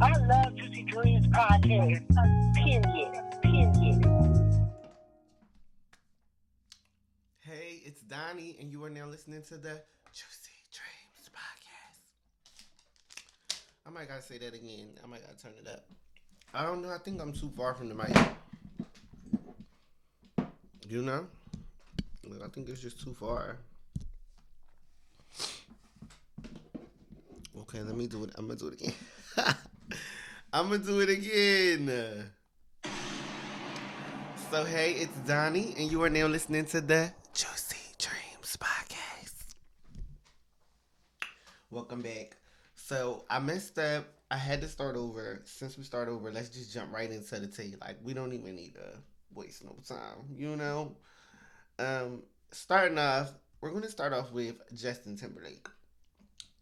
I love Juicy Dreams podcast. Period. Hey, it's Donnie, and you are now listening to the Juicy Dreams podcast. I might gotta say that again. I might gotta turn it up. I don't know. I think I'm too far from the mic. You know? I think it's just too far. Okay, let me do it. I'm gonna do it again. I'm gonna do it again. So, hey, it's Donnie, and you are now listening to the Juicy Dreams podcast. Welcome back. So, I messed up. I had to start over. Since we start over, let's just jump right into the tea. Like, we don't even need to waste no time, you know? Starting off, we're going to start off with Justin Timberlake.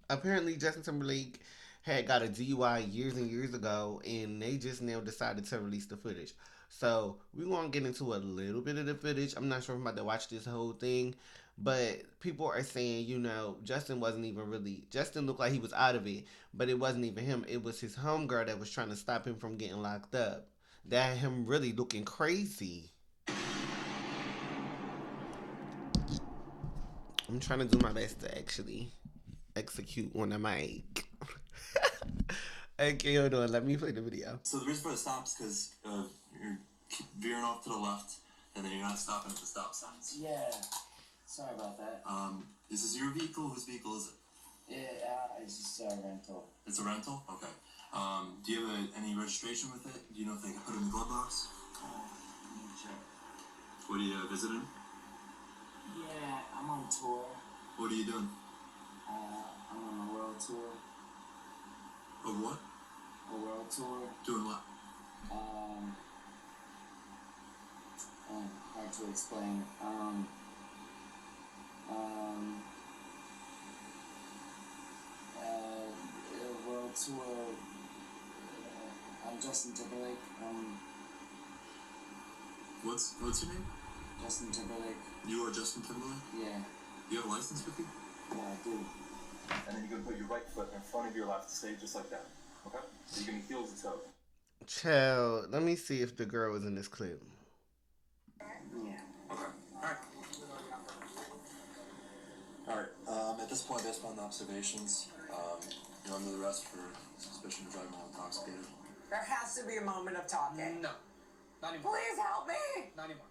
Apparently, Justin Timberlake had got a DUI years and years ago, and they just now decided to release the footage. So, we're going to get into a little bit of the footage. I'm not sure if I'm about to watch this whole thing, but people are saying, you know, Justin wasn't even really, Justin looked like he was out of it, but it wasn't even him. It was his homegirl that was trying to stop him from getting locked up. That had him really looking crazy. I'm trying to do my best to actually execute on the mic. Okay, hold on. Let me play the video. So the reason for the stop is because you're veering off to the left, and then you're not stopping at the stop signs. Yeah. Sorry about that. Is this your vehicle? Whose vehicle is it? Yeah, it's just a rental. It's a rental? Okay. Do you have any registration with it? Do you know if they can put it in the glove box? Let me check. What are you visiting? Yeah, I'm on tour. What are you doing? I'm on a world tour. A what? A world tour. Doing what? Hard to explain. A world tour. I'm Justin Timberlake. What's your name? Justin Timberlake. You are Justin Timberlake? Yeah. You have a license with you? Yeah, I do. And then you're going to put your right foot in front of your left, stay just like that. Okay? So you're going to heel to toe. Child, let me see if the girl was in this clip. Yeah. Okay. Alright. At this point, based on the observations, you're under the arrest for suspicion of driving while intoxicated. There has to be a moment of talking. No. Not anymore. Please help me. Not anymore.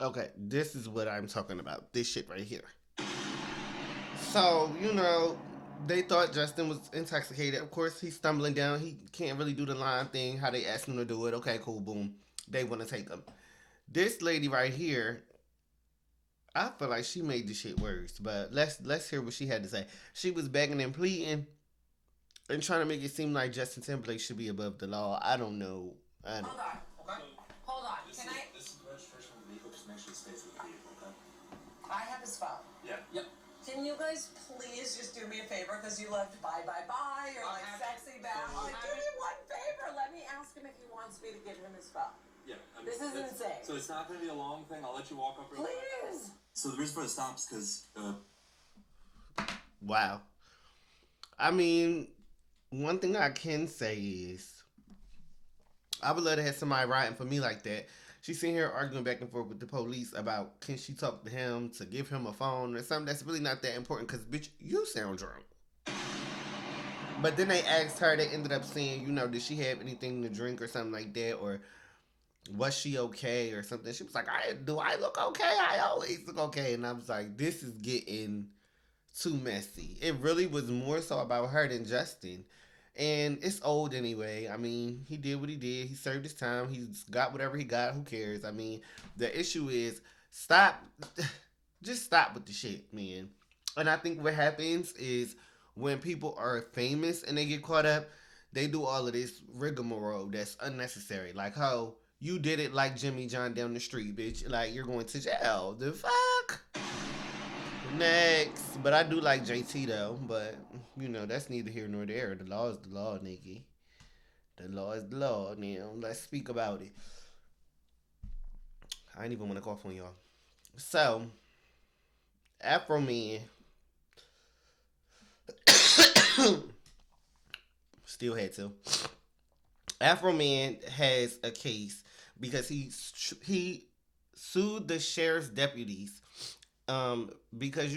Okay, this is what I'm talking about. This shit right here. So, you know, they thought Justin was intoxicated. Of course, he's stumbling down. He can't really do the line thing, how they asked him to do it. Okay, cool, boom. They want to take him. This lady right here, I feel like she made the shit worse. But let's hear what she had to say. She was begging and pleading and trying to make it seem like Justin Timberlake should be above the law. I don't know. Hold on. Okay. Hold on. Can I? This is the registration of the vehicle. Just make sure it stays with the vehicle, okay? I have his phone. Yeah. Yep. Can you guys please just do me a favor? Because you left bye. You're like sexy back. Like, do me one favor. Let me ask him if he wants me to give him his phone. Yeah. This is insane. So it's not going to be a long thing. I'll let you walk up real quick. Please. So the reason for the stop is because, Wow. I mean, one thing I can say is, I would love to have somebody riding for me like that. She's sitting here arguing back and forth with the police about can she talk to him to give him a phone or something that's really not that important because, bitch, you sound drunk. But then they asked her, they ended up saying, you know, did she have anything to drink or something like that? Or was she okay or something? She was like, do I look okay? I always look okay. And I was like, this is getting too messy. It really was more so about her than Justin. And it's old anyway. I mean, he did what he did. He served his time. He's got whatever he got. Who cares? I mean, the issue is just stop with the shit, man. And I think what happens is when people are famous and they get caught up, they do all of this rigmarole that's unnecessary. Like, how you did it like Jimmy John down the street, bitch. Like, you're going to jail. The fuck? Next. But I do like JT, though. But, you know, that's neither here nor there. The law is the law, Nicki. The law is the law. Now, let's speak about it. I ain't even want to cough on y'all. So, Afroman still had to. Afroman has a case because he sued the sheriff's deputies because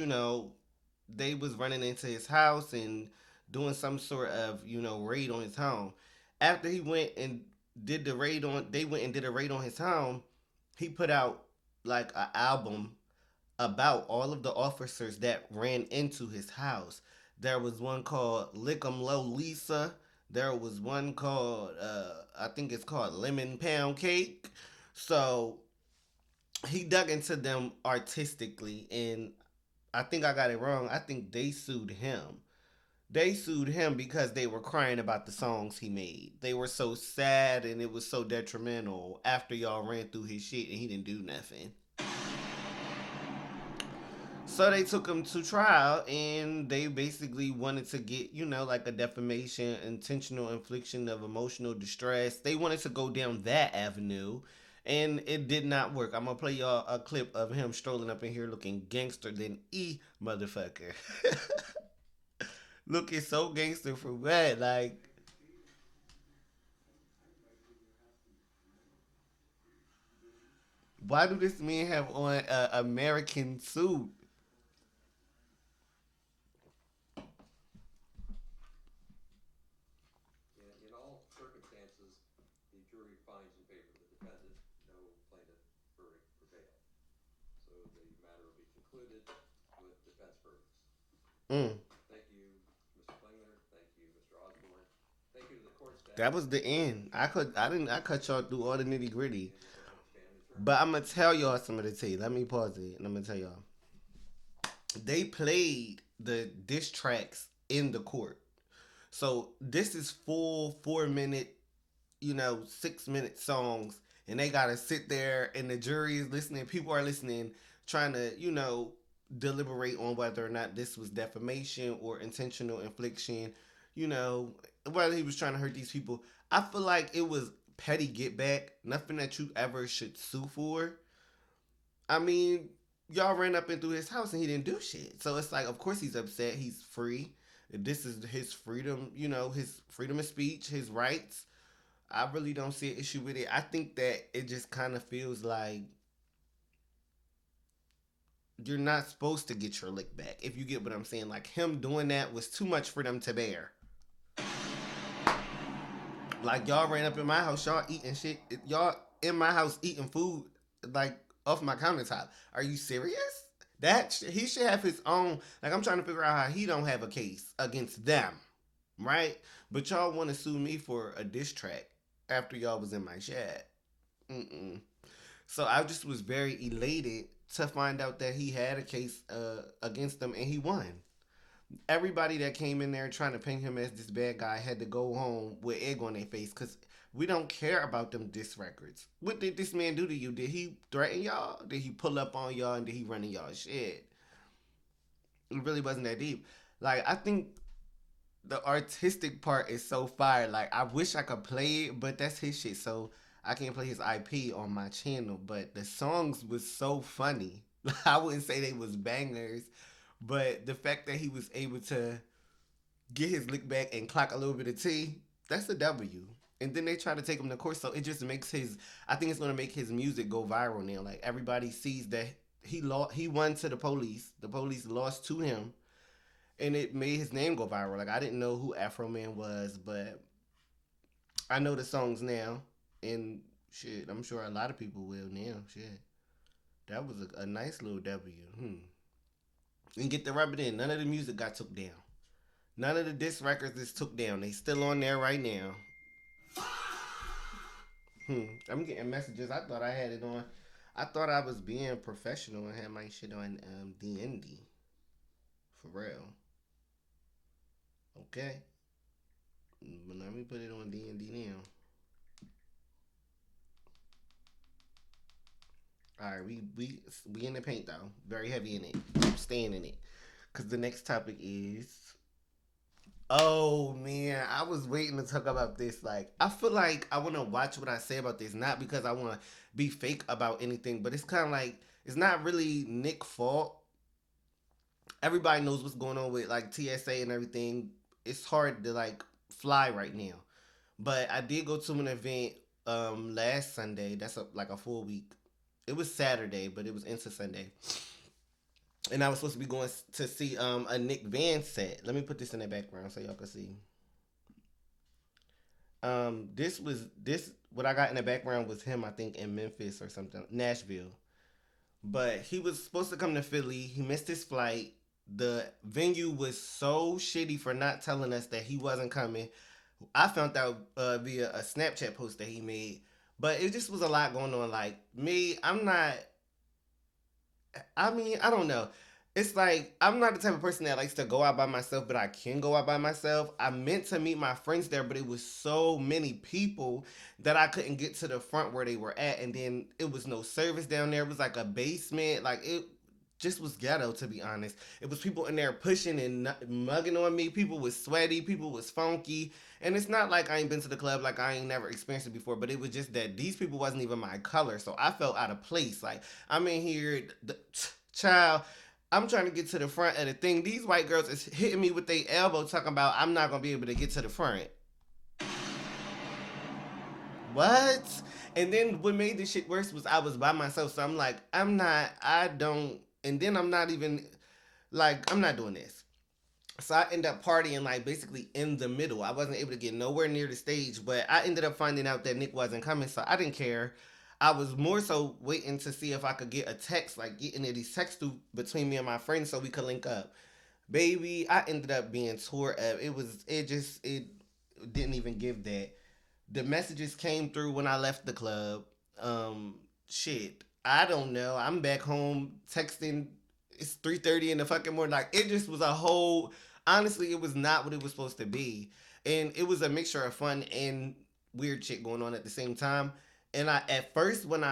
they was running into his house and doing some sort of raid on his home. After he went and did the raid on, they went and did a raid on his home. He put out like an album about all of the officers that ran into his house. There was one called Lick 'em Low Lisa. There was one called I think it's called Lemon Pound Cake. So he dug into them artistically, and I think I got it wrong. I think they sued him. They sued him because they were crying about the songs he made. They were so sad and it was so detrimental after y'all ran through his shit and he didn't do nothing. So they took him to trial and they basically wanted to get, like a defamation, intentional infliction of emotional distress. They wanted to go down that avenue and it did not work. I'm going to play y'all a clip of him strolling up in here looking gangster than motherfucker. Looking so gangster for what? Like, why do this man have on an American suit? In all circumstances, the jury finds in favor of the defendant. No plaintiff verdict prevailed. So the matter will be concluded with defense verdicts. Mm. Thank you, Mr. Klingler. Thank you, Mr. Osborne. Thank you to the court staff. That was the end. I cut y'all through all the nitty gritty. But I'm gonna tell y'all some of the tea. Let me pause it and I'm gonna tell y'all. They played the diss tracks in the court. So this is full 4 minute, 6 minute songs, and they gotta sit there and the jury is listening, people are listening, trying to, deliberate on whether or not this was defamation or intentional infliction, whether he was trying to hurt these people. I feel like it was petty get back, nothing that you ever should sue for. I mean, y'all ran up into his house and he didn't do shit. So it's like, of course he's upset. He's free. This is his freedom, his freedom of speech, his rights. I really don't see an issue with it. I think that it just kind of feels like you're not supposed to get your lick back, if you get what I'm saying. Like, him doing that was too much for them to bear. Like, y'all ran up in my house, y'all eating shit. Y'all in my house eating food, like, off my countertop. Are you serious? He should have his own. Like, I'm trying to figure out how he don't have a case against them, right? But y'all want to sue me for a diss track after y'all was in my shed. So I just was very elated to find out that he had a case against them and he won. Everybody that came in there trying to paint him as this bad guy had to go home with egg on their face because we don't care about them diss records. What did this man do to you? Did he threaten y'all? Did he pull up on y'all and did he run in y'all shit? It really wasn't that deep. Like, I think the artistic part is so fire. Like, I wish I could play it, but that's his shit. So I can't play his IP on my channel. But the songs was so funny. I wouldn't say they was bangers, but the fact that he was able to get his lick back and clock a little bit of tea, that's a W. And then they try to take him to court, so it just makes I think it's going to make his music go viral now. Like, everybody sees that he won to the police. The police lost to him, and it made his name go viral. Like, I didn't know who Afroman was, but I know the songs now, and shit, I'm sure a lot of people will now. Shit, that was a nice little W. And get the rub it in. None of the music got took down. None of the disc records is took down. They still on there right now. I'm getting messages. I thought I had it on. I thought I was being professional and had my shit on D&D. For real. Okay. But let me put it on D&D now. Alright, we in the paint though. Very heavy in it. I'm staying in it. Cause the next topic is, oh man, I was waiting to talk about this. Like, I feel like I want to watch what I say about this, not because I want to be fake about anything, but it's kind of like, it's not really Nick's fault. Everybody knows what's going on with like TSA and everything. It's hard to like fly right now. But I did go to an event last Sunday. That's like a full week. It was Saturday, but it was into Sunday. And I was supposed to be going to see a Nick Vans set. Let me put this in the background so y'all can see. This what I got in the background was him, I think, in Memphis or something, Nashville. But he was supposed to come to Philly. He missed his flight. The venue was so shitty for not telling us that he wasn't coming. I found out via a Snapchat post that he made. But it just was a lot going on. Like, me, I'm not. I mean, I don't know. It's like I'm not the type of person that likes to go out by myself, but I can go out by myself. I meant to meet my friends there, but it was so many people that I couldn't get to the front where they were at, and then it was no service down there. It was like a basement, like it just was ghetto, to be honest. It was people in there pushing and mugging on me. People was sweaty, people was funky, and it's not like I ain't been to the club, like I ain't never experienced it before, but it was just that these people wasn't even my color, so I felt out of place. Like I'm in here, child. I'm trying to get to the front of the thing. These white girls is hitting me with their elbow talking about I'm not going to be able to get to the front. What? And then what made this shit worse was I was by myself. So I'm like, and then I'm not even, like, I'm not doing this. So I end up partying, like, basically in the middle. I wasn't able to get nowhere near the stage, but I ended up finding out that Nick wasn't coming, so I didn't care. I was more so waiting to see if I could get a text, like getting these texts through between me and my friends so we could link up. Baby, I ended up being tore up. It didn't even give that. The messages came through when I left the club. Shit, I don't know. I'm back home texting. It's 3:30 in the fucking morning. Like, it just was a whole, honestly, it was not what it was supposed to be. And it was a mixture of fun and weird shit going on at the same time. And I at first when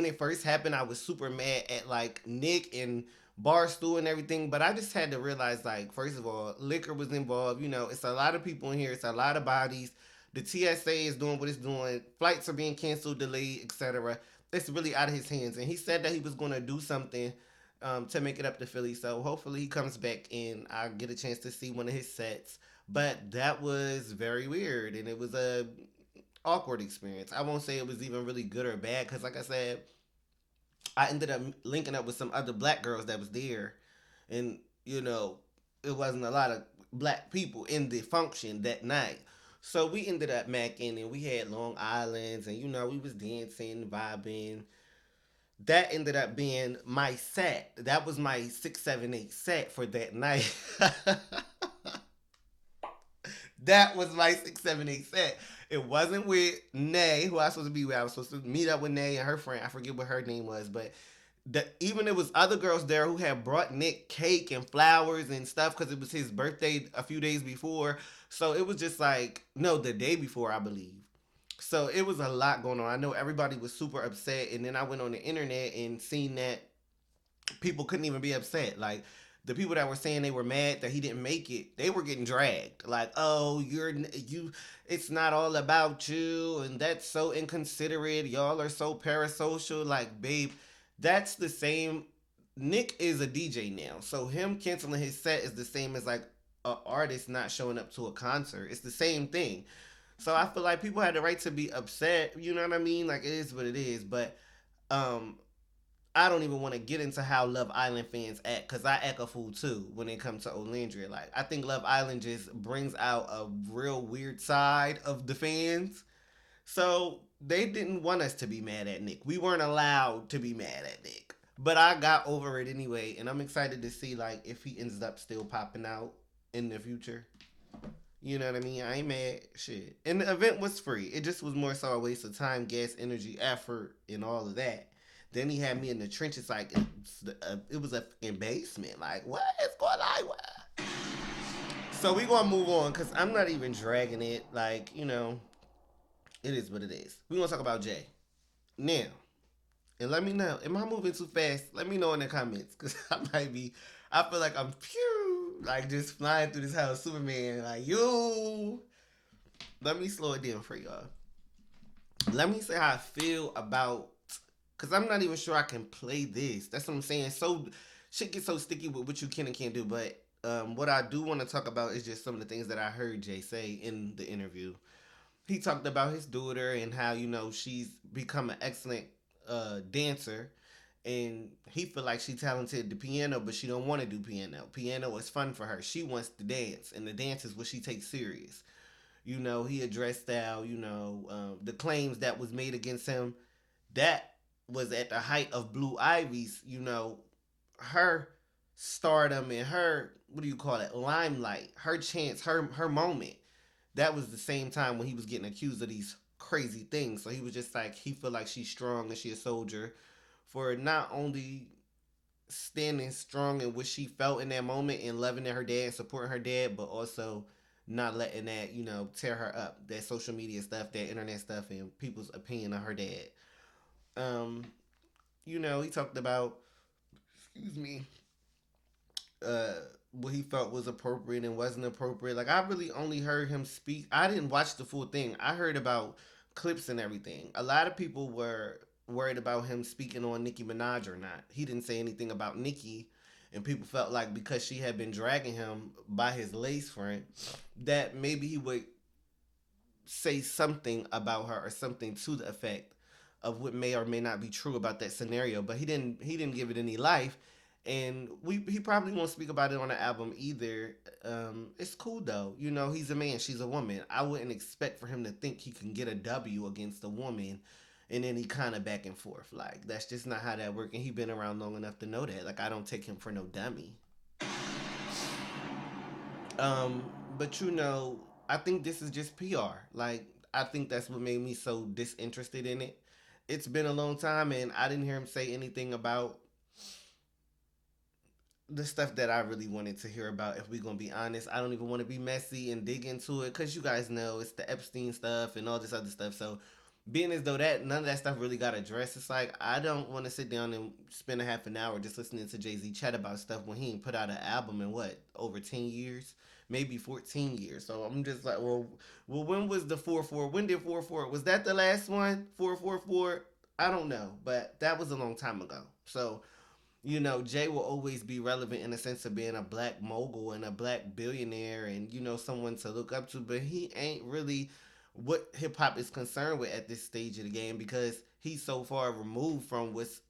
it first happened, I was super mad at like Nick and Barstool and everything. But I just had to realize, like, first of all, liquor was involved. You know, it's a lot of people in here. It's a lot of bodies. The TSA is doing what it's doing. Flights are being canceled, delayed, etc. It's really out of his hands. And he said that he was going to do something to make it up to Philly. So hopefully he comes back and I get a chance to see one of his sets. But that was very weird, and it was a awkward experience. I won't say it was even really good or bad because, like I said, I ended up linking up with some other black girls that was there, and you know, it wasn't a lot of black people in the function that night. So we ended up macking, and we had Long Islands, and you know, we was dancing, vibing. That ended up being my set. That was my 6, 7, 8 set for that night. That was my 6, 7, 8 set. It wasn't with Nay, who I was supposed to be with. I was supposed to meet up with Nay and her friend. I forget what her name was, but even there was other girls there who had brought Nick cake and flowers and stuff because it was his birthday a few days before. So it was just like, no, the day before, I believe. So it was a lot going on. I know everybody was super upset, and then I went on the internet and seen that people couldn't even be upset. Like, the people that were saying they were mad that he didn't make it, they were getting dragged. Like, oh, it's not all about you, and that's so inconsiderate. Y'all are so parasocial. Like, babe, that's the same. Nick is a DJ now, so him canceling his set is the same as like an artist not showing up to a concert. It's the same thing. So I feel like people had the right to be upset. You know what I mean? Like, it is what it is. But I don't even want to get into how Love Island fans act, because I act a fool too when it comes to Olandria. Like, I think Love Island just brings out a real weird side of the fans. So they didn't want us to be mad at Nick. We weren't allowed to be mad at Nick. But I got over it anyway, and I'm excited to see like if he ends up still popping out in the future. You know what I mean? I ain't mad. Shit. And the event was free. It just was more so a waste of time, gas, energy, effort, and all of that. Then he had me in the trenches, like, it was a fucking basement. Like, what is going on? What? So we gonna move on, because I'm not even dragging it. Like, you know, it is what it is. We gonna talk about Jay. Now, and let me know, am I moving too fast? Let me know in the comments, because I feel like I'm, like, just flying through this house, Superman, like, yo. Let me slow it down for y'all. Let me say how I feel about, because I'm not even sure I can play this. That's what I'm saying. So, shit gets so sticky with what you can and can't do. But what I do want to talk about is just some of the things that I heard Jay say in the interview. he talked about his daughter and how, you know, she's become an excellent dancer, and he feel like she talented at the piano, but she don't want to do piano. Piano is fun for her. She wants to dance, and the dance is what she takes serious. You know, he addressed how, you know, the claims that was made against him. That was at the height of Blue Ivy's, you know, her stardom and her, what do you call it, limelight, her chance, her moment. That was the same time when he was getting accused of these crazy things. So he was just like, he feel like she's strong and she a soldier for not only standing strong in what she felt in that moment and loving her dad and supporting her dad, but also not letting that, you know, tear her up. That social media stuff, that internet stuff, and people's opinion of her dad. Um, you know, he talked about, excuse me, what he felt was appropriate and wasn't appropriate. Like, I really only heard him speak. I didn't watch the full thing. I heard about clips and everything. A lot of people were worried about him speaking on Nicki Minaj or not. He didn't say anything about Nicki, and people felt like because she had been dragging him by his lace front, that maybe he would say something about her or something to the effect of what may or may not be true about that scenario. But he didn't give it any life, and he probably won't speak about it on the album either. It's cool though, you know, he's a man, she's a woman. I wouldn't expect for him to think he can get a W against a woman, and then he kind of back and forth. Like, that's just not how that works, and he been around long enough to know that. Like, I don't take him for no dummy. But you know, I think this is just PR. Like, I think that's what made me so disinterested in it. It's been a long time, and I didn't hear him say anything about the stuff that I really wanted to hear about. If we're gonna be honest, I don't even want to be messy and dig into it, because you guys know it's the Epstein stuff and all this other stuff. So being as though that none of that stuff really got addressed, it's like I don't want to sit down and spend a half an hour just listening to Jay-Z chat about stuff when he ain't put out an album in what, over 10 years, maybe 14 years. So I'm just like, well, when was the 4-4? When did 4-4? Was that the last one? 4-4-4? I don't know, but that was a long time ago. So, you know, Jay will always be relevant in the sense of being a black mogul and a black billionaire and, you know, someone to look up to, but he ain't really what hip hop is concerned with at this stage of the game, because he's so far removed from what's,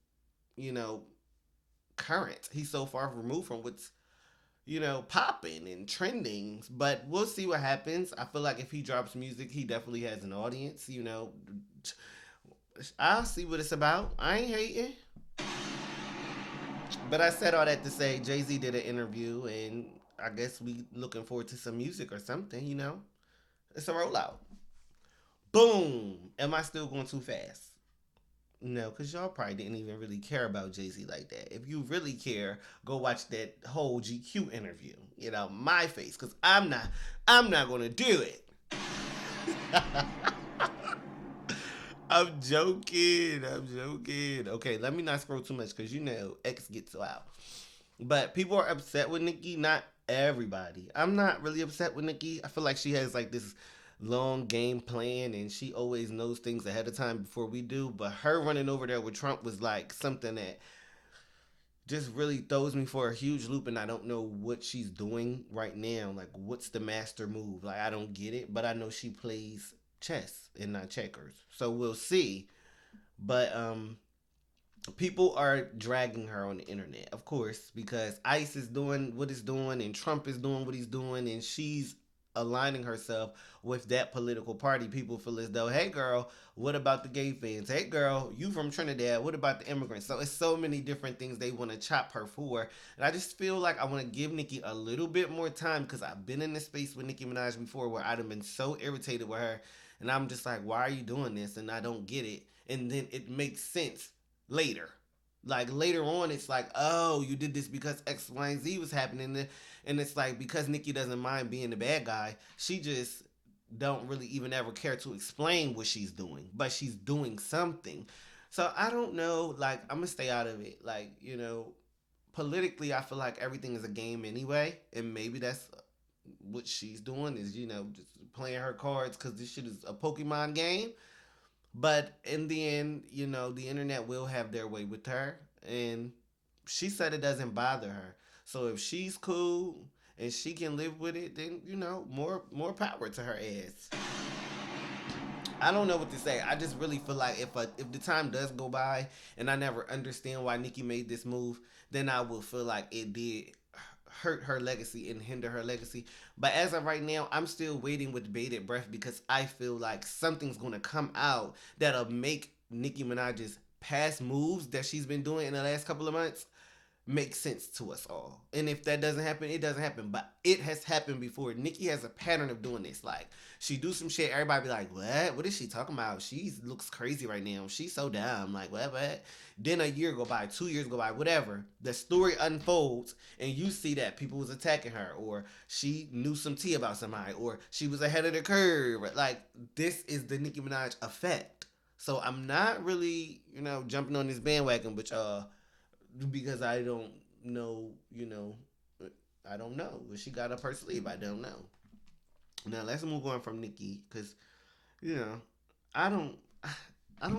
you know, current. He's so far removed from what's, you know, popping and trending. But we'll see what happens. I feel like if he drops music, he definitely has an audience, you know. I'll see what it's about. I ain't hating. But I said all that to say Jay-Z did an interview, and I guess we looking forward to some music or something, you know. It's a rollout. Boom. Am I still going too fast? No, because y'all probably didn't even really care about Jay-Z like that. If you really care, go watch that whole GQ interview. You know, my face, because I'm not going to do it. I'm joking. Okay, let me not scroll too much, because you know X gets out. But people are upset with Nicki. Not everybody. I'm not really upset with Nicki. I feel like she has like this long game plan, and she always knows things ahead of time before we do. But her running over there with Trump was like something that just really throws me for a huge loop, and I don't know what she's doing right now. Like, what's the master move? Like, I don't get it, but I know she plays chess and not checkers. So we'll see. But people are dragging her on the internet, of course, because ICE is doing what it's doing and Trump is doing what he's doing, and she's aligning herself with that political party. People feel as though, hey girl, what about the gay fans? Hey girl, you from Trinidad, what about the immigrants? So it's so many different things they want to chop her for, and I just feel like I want to give Nicki a little bit more time, because I've been in this space with Nicki Minaj before where I'd have been so irritated with her, and I'm just like, why are you doing this? And I don't get it, and then it makes sense later. Like, later on, it's like, oh, you did this because X, Y, and Z was happening. And it's like, because Nicki doesn't mind being the bad guy, she just don't really even ever care to explain what she's doing. But she's doing something. So, I don't know. Like, I'm going to stay out of it. Like, you know, politically, I feel like everything is a game anyway. And maybe that's what she's doing is, you know, just playing her cards because this shit is a Pokemon game. But in the end, you know, the internet will have their way with her. And she said it doesn't bother her. So if she's cool and she can live with it, then, you know, more power to her ass. I don't know what to say. I just really feel like if the time does go by and I never understand why Nicki made this move, then I will feel like it did hurt her legacy and hinder her legacy. But as of right now, I'm still waiting with bated breath because I feel like something's gonna come out that'll make Nicki Minaj's past moves that she's been doing in the last couple of months make sense to us all. And if that doesn't happen, it doesn't happen. But it has happened before. Nicki has a pattern of doing this. Like, she do some shit, everybody be like, what? What is she talking about? She looks crazy right now. She's so dumb. Like, what? Then a year go by, 2 years go by, whatever. The story unfolds, and you see that people was attacking her, or she knew some tea about somebody, or she was ahead of the curve. Like, this is the Nicki Minaj effect. So I'm not really, jumping on this bandwagon, but because I don't know, I don't know. She got up her sleeve. I don't know. Now let's move on from Nicki, because, I don't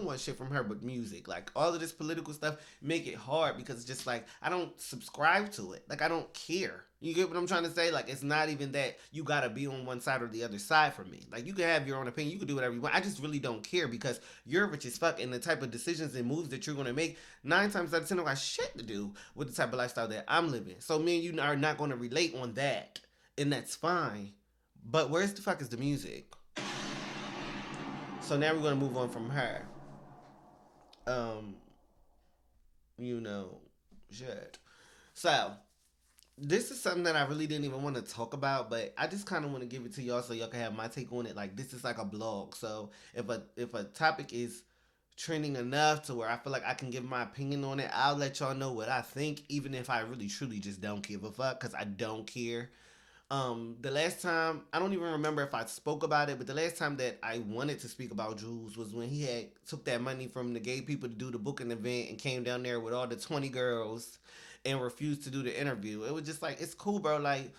want shit from her but music. Like, all of this political stuff make it hard because it's just like, I don't subscribe to it. Like, I don't care. You get what I'm trying to say? Like, it's not even that you gotta be on one side or the other side for me. Like, you can have your own opinion. You can do whatever you want. I just really don't care because you're rich as fuck, and the type of decisions and moves that you're gonna make, 9 times out of 10 don't got shit to do with the type of lifestyle that I'm living. So me and you are not gonna relate on that, and that's fine. But where's the fuck is the music? So now we're gonna move on from her. Shit. So, this is something that I really didn't even want to talk about, but I just kind of want to give it to y'all so y'all can have my take on it. Like, this is like a blog. So, if a topic is trending enough to where I feel like I can give my opinion on it, I'll let y'all know what I think, even if I really truly just don't give a fuck, because I don't care. The last time, I don't even remember if I spoke about it, but the last time that I wanted to speak about Jules was when he had took that money from the gay people to do the booking event and came down there with all the 20 girls and refused to do the interview. It was just like, it's cool, bro. Like,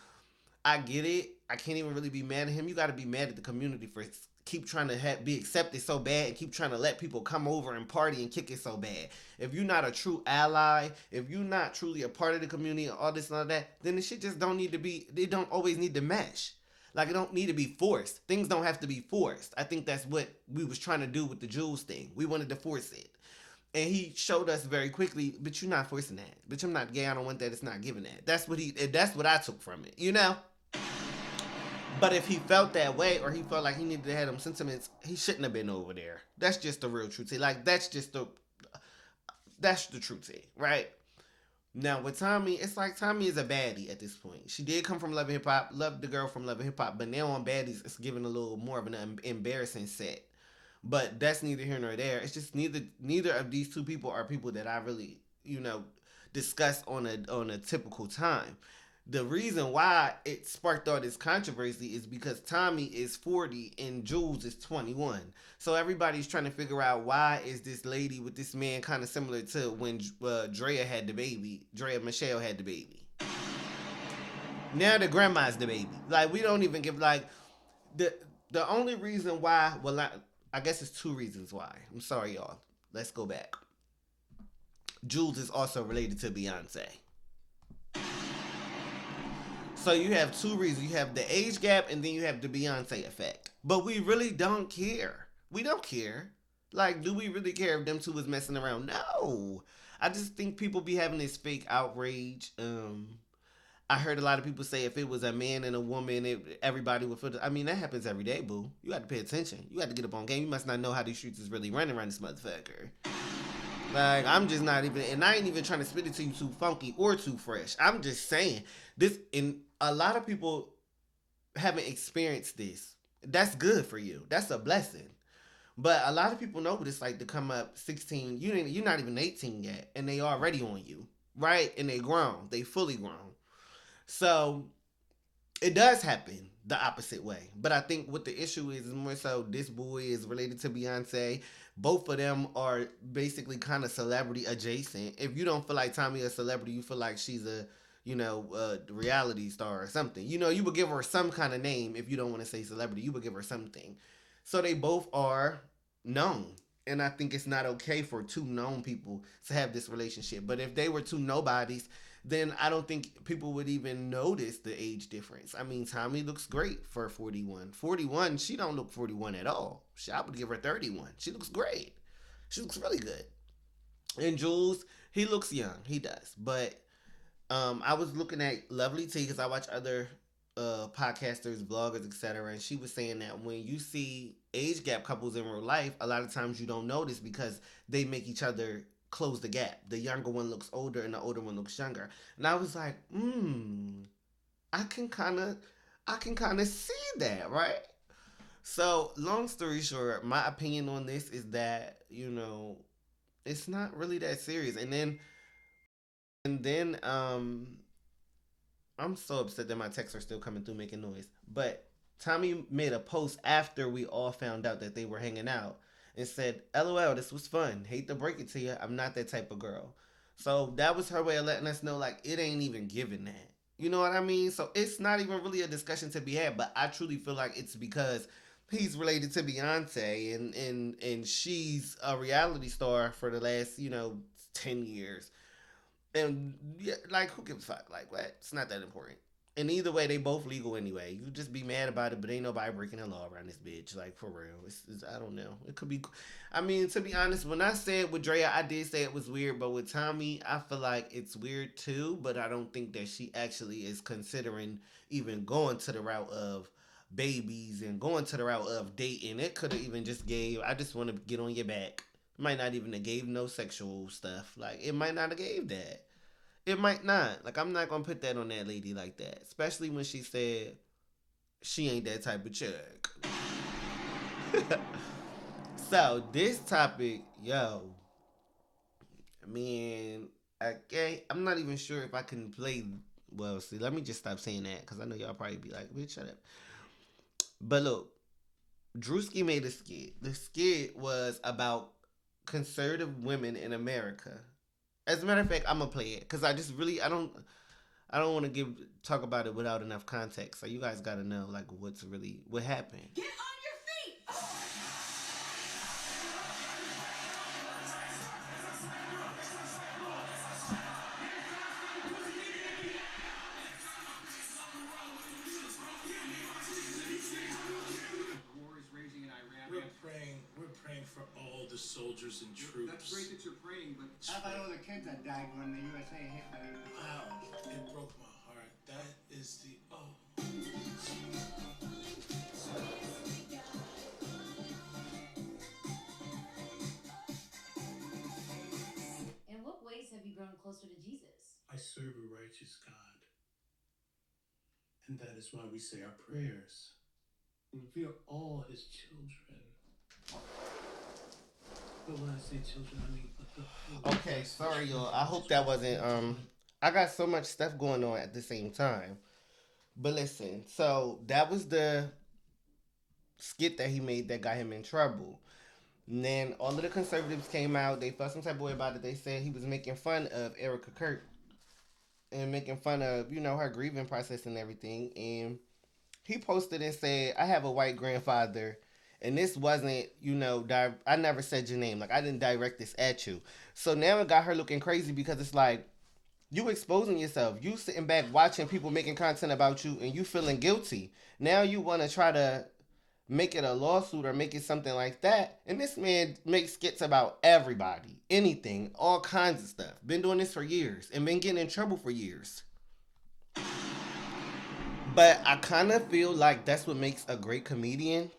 I get it. I can't even really be mad at him. You got to be mad at the community for keep trying to be accepted so bad and keep trying to let people come over and party and kick it so bad. If you're not a true ally, if you're not truly a part of the community and all this and all that, then the shit just don't need to be, they don't always need to mesh. Like, it don't need to be forced. Things don't have to be forced. I think that's what we was trying to do with the Jules thing. We wanted to force it. And he showed us very quickly, but you're not forcing that. Bitch, I'm not gay. I don't want that. It's not giving that. That's what I took from it, But if he felt that way, or he felt like he needed to have them sentiments, he shouldn't have been over there. That's just the real truth. Like, that's the truth, right? Now, with Tommie, it's like Tommie is a baddie at this point. She did come from Love and Hip Hop, loved the girl from Love and Hip Hop, but now on Baddies, it's giving a little more of an embarrassing set. But that's neither here nor there. It's just neither of these two people are people that I really, discuss on a typical time. The reason why it sparked all this controversy is because Tommie is 40 and Jules is 21. So everybody's trying to figure out, why is this lady with this man kind of similar to when Drea had the baby. Drea Michelle had the baby. Now the grandma's the baby. Like, we don't even give, like, the only reason why, well, I guess it's 2 reasons why. I'm sorry, y'all. Let's go back. Jules is also related to Beyonce. So you have 2 reasons. You have the age gap, and then you have the Beyonce effect. But we really don't care. We don't care. Like, do we really care if them two was messing around? No. I just think people be having this fake outrage. I heard a lot of people say if it was a man and a woman, everybody would feel. I mean, that happens every day, boo. You got to pay attention. You got to get up on game. You must not know how these streets is really running around this motherfucker. Like, I'm just not even, and I ain't even trying to spit it to you too funky or too fresh. I'm just saying this, and a lot of people haven't experienced this. That's good for you. That's a blessing. But a lot of people know what it's like to come up 16. You're not even 18 yet, and they already on you, right? And they grown. They fully grown. So it does happen the opposite way. But I think what the issue is more so this boy is related to Beyonce. Both of them are basically kind of celebrity adjacent. If you don't feel like Tommie a celebrity, you feel like she's a reality star or something. You would give her some kind of name. If you don't want to say celebrity, you would give her something. So they both are known. And I think it's not okay for 2 known people to have this relationship. But if they were 2 nobodies, then I don't think people would even notice the age difference. I mean, Tommie looks great for 41. 41, she don't look 41 at all. I would give her 31. She looks great. She looks really good. And Jules, he looks young. He does. But I was looking at Lovely T because I watch other podcasters, bloggers, etc. And she was saying that when you see age gap couples in real life, a lot of times you don't notice because they make each other close the gap. The younger one looks older and the older one looks younger. And I was like, I can kind of see that, right? So, long story short, my opinion on this is that, it's not really that serious. And then I'm so upset that my texts are still coming through making noise. But Tommie made a post after we all found out that they were hanging out and said, LOL, this was fun. Hate to break it to you. I'm not that type of girl. So that was her way of letting us know, like, it ain't even given that. You know what I mean? So it's not even really a discussion to be had, but I truly feel like it's because he's related to Beyonce and she's a reality star for the last, 10 years. And yeah, like, who gives a fuck? Like, what? It's not that important. And either way, they both legal anyway. You just be mad about it, but ain't nobody breaking the law around this bitch. Like, for real. I don't know. It could be... I mean, to be honest, when I said with Drea, I did say it was weird. But with Tommie, I feel like it's weird too. But I don't think that she actually is considering even going to the route of babies and going to the route of dating. It could have even just gave, I just want to get on your back. It might not even have gave no sexual stuff. Like, it might not have gave that. It might not. Like, I'm not going to put that on that lady like that. Especially when she said she ain't that type of chick. So, this topic, I'm not even sure if I can play... Well, see, let me just stop saying that because I know y'all probably be like, bitch, shut up. But look, Druski made a skit. The skit was about conservative women in America. As a matter of fact, I'm gonna play it because I don't want to talk about it without enough context. So you guys gotta know like what happened. Get on your feet! War is raging in Iran. We're praying for all the soldiers and troops. That's great that you're praying, but how about all the kids that died when the USA hit the... Wow, it broke my heart. That is the... In what ways have you grown closer to Jesus? I serve a righteous God. And that is why we say our prayers. We are all his children. But when I say children, I mean... Okay, sorry, y'all. I hope that wasn't... I got so much stuff going on at the same time. But listen, so that was the skit that he made that got him in trouble. And then all of the conservatives came out. They felt some type of way about it. They said he was making fun of Erika Kirk and making fun of, her grieving process and everything. And he posted and said, I have a white grandfather. And this wasn't, I never said your name. Like, I didn't direct this at you. So now it got her looking crazy because it's like, you exposing yourself. You sitting back watching people making content about you and you feeling guilty. Now you want to try to make it a lawsuit or make it something like that. And this man makes skits about everybody, anything, all kinds of stuff. Been doing this for years and been getting in trouble for years. But I kind of feel like that's what makes a great comedian.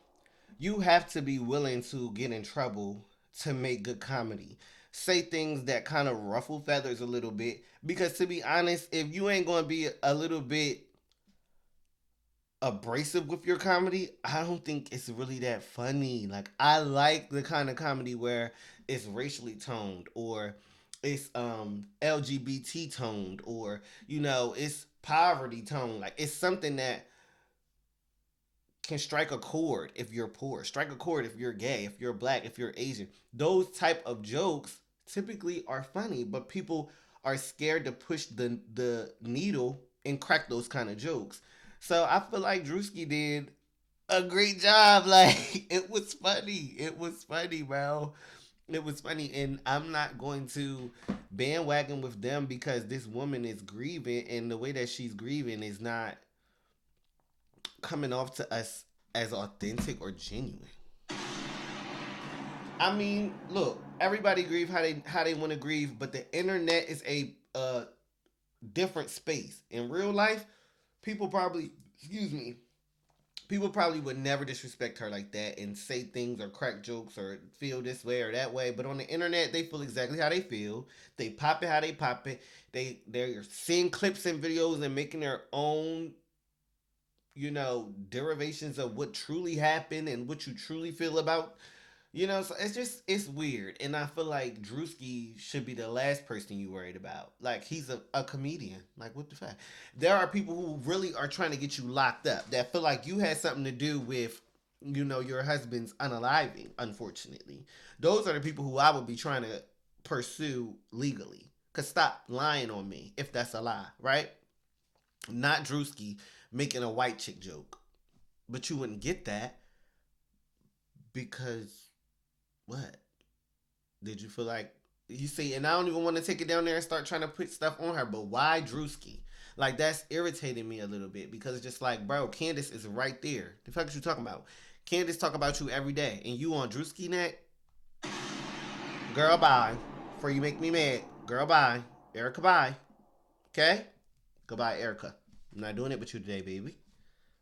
You have to be willing to get in trouble to make good comedy. Say things that kind of ruffle feathers a little bit. Because to be honest, if you ain't going to be a little bit abrasive with your comedy, I don't think it's really that funny. Like, I like the kind of comedy where it's racially toned or it's LGBT toned or, it's poverty toned. Like, it's something that can strike a chord if you're poor, strike a chord if you're gay, if you're black, if you're Asian. Those type of jokes typically are funny, but people are scared to push the needle and crack those kind of jokes. So I feel like Druski did a great job. Like, it was funny. It was funny, bro. It was funny, and I'm not going to bandwagon with them because this woman is grieving, and the way that she's grieving is not coming off to us as authentic or genuine. I mean, look, everybody grieve how they want to grieve, but the internet is a different space. In real life, people probably, excuse me, people probably would never disrespect her like that and say things or crack jokes or feel this way or that way. But on the internet, they feel exactly how they feel. They pop it how they pop it. They're seeing clips and videos and making their own, derivations of what truly happened and what you truly feel about. So it's weird. And I feel like Druski should be the last person you worried about. Like, he's a comedian. Like, what the fuck? There are people who really are trying to get you locked up that feel like you had something to do with, your husband's unaliving, unfortunately. Those are the people who I would be trying to pursue legally. Because stop lying on me if that's a lie, right? Not Druski making a white chick joke. But you wouldn't get that because... What? Did you feel like you see? And I don't even want to take it down there and start trying to put stuff on her. But why Druski? Like, that's irritating me a little bit because it's just like, bro, Candace is right there. The fuck is you talking about? Candace talk about you every day, and you on Druski neck? Girl, bye. Before you make me mad, girl, bye. Erika, bye. Okay? Goodbye, Erika. I'm not doing it with you today, baby.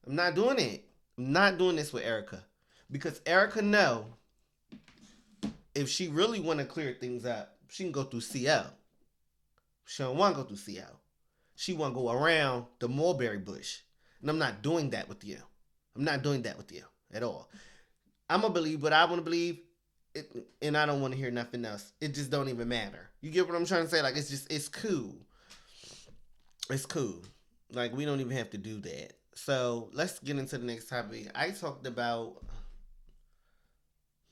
I'm not doing it. I'm not doing this with Erika because Erika know. If she really want to clear things up, she can go through CL. She don't want to go through CL. She want to go around the mulberry bush. And I'm not doing that with you. I'm not doing that with you at all. I'm going to believe what I want to believe, and I don't want to hear nothing else. It just don't even matter. You get what I'm trying to say? Like, it's cool. It's cool. Like, we don't even have to do that. So, let's get into the next topic. I talked about...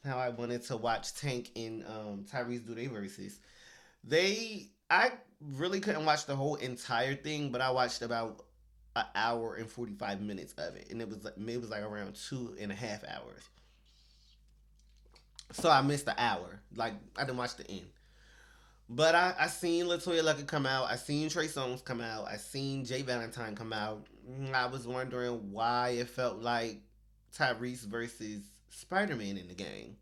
how I wanted to watch Tank and Tyrese do their verses. I really couldn't watch the whole entire thing, but I watched about an hour and 45 minutes of it, and it was like around 2.5 hours. So I missed the hour. Like, I didn't watch the end. But I seen LaToya Luckett come out. I seen Trey Songz come out. I seen Jay Valentine come out. I was wondering why it felt like Tyrese versus Spider-Man in the game.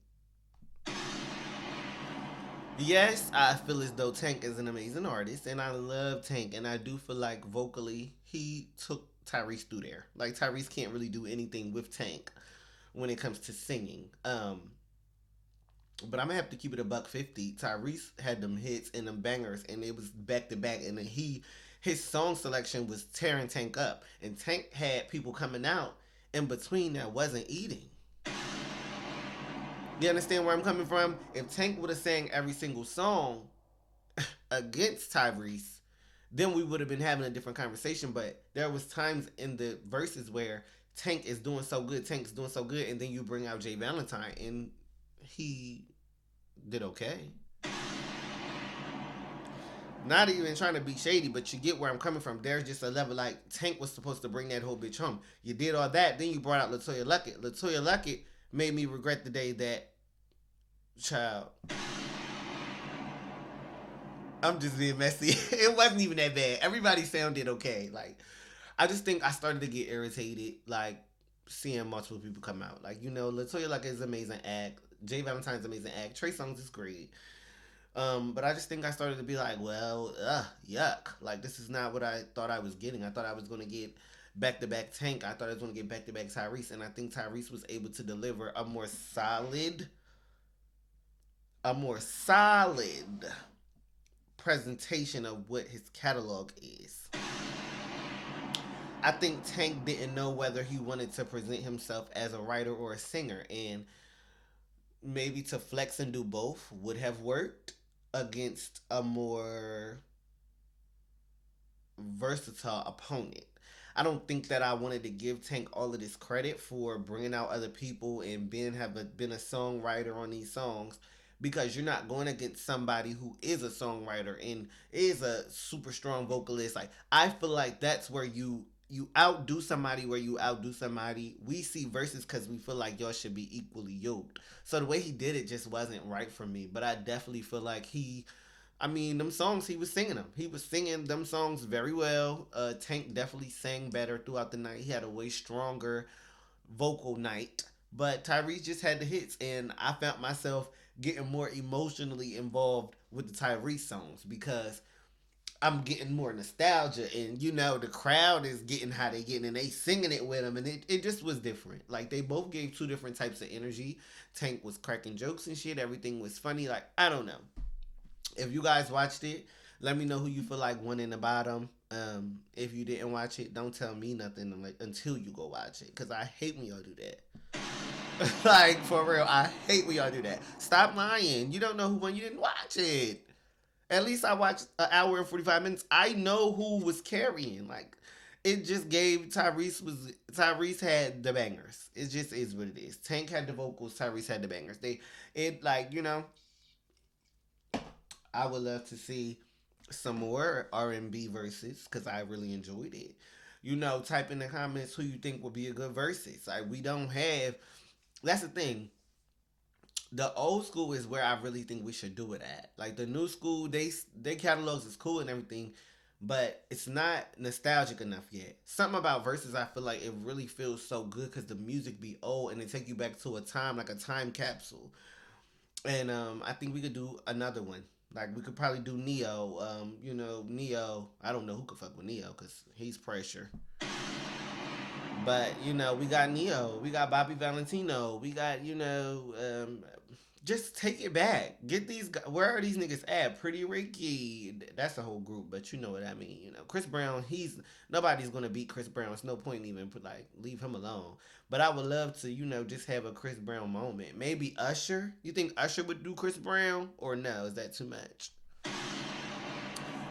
Yes, I feel as though Tank is an amazing artist, and I love Tank, and I do feel like vocally he took Tyrese through there. Like, Tyrese can't really do anything with Tank when it comes to singing. But I'm gonna have to keep it $150. Tyrese had them hits and them bangers, and it was back to back, and then his song selection was tearing Tank up, and Tank had people coming out in between that wasn't eating. You understand where I'm coming from? If Tank would have sang every single song against Tyrese, then we would have been having a different conversation. But there was times in the verses where Tank is doing so good, Tank's doing so good, and then you bring out Jay Valentine, and he did okay. Not even trying to be shady, but you get where I'm coming from. There's just a level like Tank was supposed to bring that whole bitch home. You did all that, then you brought out LaToya Luckett. LaToya Luckett made me regret the day that child. I'm just being messy. It wasn't even that bad. Everybody sounded okay. Like, I just think I started to get irritated, like, seeing multiple people come out. Like, LaToya Luckett is an amazing act. Jay Valentine's amazing act. Trey Songz is great. But I just think I started to be like, well, yuck. Like, this is not what I thought I was getting. I thought I was going to get back-to-back Tank. I thought I was going to get back-to-back Tyrese. And I think Tyrese was able to deliver a more solid presentation of what his catalog is. I think Tank didn't know whether he wanted to present himself as a writer or a singer. And maybe to flex and do both would have worked against a more versatile opponent. I don't think that I wanted to give Tank all of this credit for bringing out other people and been a songwriter on these songs, because you're not going against somebody who is a songwriter and is a super strong vocalist. Like, I feel like that's where you you outdo somebody where you outdo somebody. We see verses because we feel like y'all should be equally yoked. So the way he did it just wasn't right for me. But I definitely feel like I mean, them songs he was singing them. He was singing them songs very well. Tank definitely sang better throughout the night. He had a way stronger vocal night. But Tyrese just had the hits, and I found myself getting more emotionally involved with the Tyrese songs because I'm getting more nostalgia, and the crowd is getting how they getting, and they singing it with him, and it just was different. Like they both gave two different types of energy. Tank was cracking jokes and shit. Everything was funny. Like I don't know. If you guys watched it, let me know who you feel like won in the bottom. If you didn't watch it, don't tell me nothing until you go watch it, cause I hate when y'all do that. Like for real, I hate when y'all do that. Stop lying. You don't know who won. You didn't watch it. At least I watched an hour and 45 minutes. I know who was carrying. Like it just gave Tyrese had the bangers. It just is what it is. Tank had the vocals. Tyrese had the bangers. I would love to see some more R&B verses because I really enjoyed it. Type in the comments who you think would be a good verses. Like we don't have. That's the thing. The old school is where I really think we should do it at. Like the new school, they catalogs is cool and everything, but it's not nostalgic enough yet. Something about verses, I feel like it really feels so good because the music be old and it take you back to a time like a time capsule. And I think we could do another one. Like we could probably do Neo. Neo. I don't know who could fuck with Neo because he's pressure. But we got Neo, we got Bobby Valentino, we got just take it back. Get these. Where are these niggas at? Pretty Ricky. That's a whole group, but you know what I mean. Chris Brown. Nobody's gonna beat Chris Brown. It's no point even leave him alone. But I would love to just have a Chris Brown moment. Maybe Usher. You think Usher would do Chris Brown or no? Is that too much?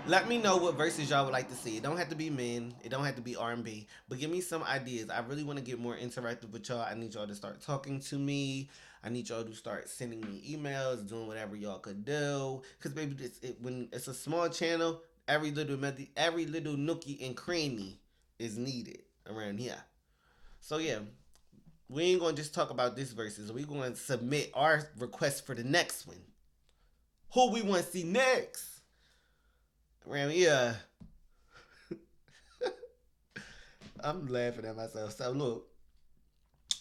Let me know what verses y'all would like to see. It don't have to be men. It don't have to be R&B. But give me some ideas. I really want to get more interactive with y'all. I need y'all to start talking to me. I need y'all to start sending me emails, doing whatever y'all could do. Because baby, when it's a small channel, every little nookie and cranny is needed around here. So yeah, we ain't gonna just talk about this verses. We gonna submit our request for the next one. Who we want to see next? Around here. I'm laughing at myself. So look,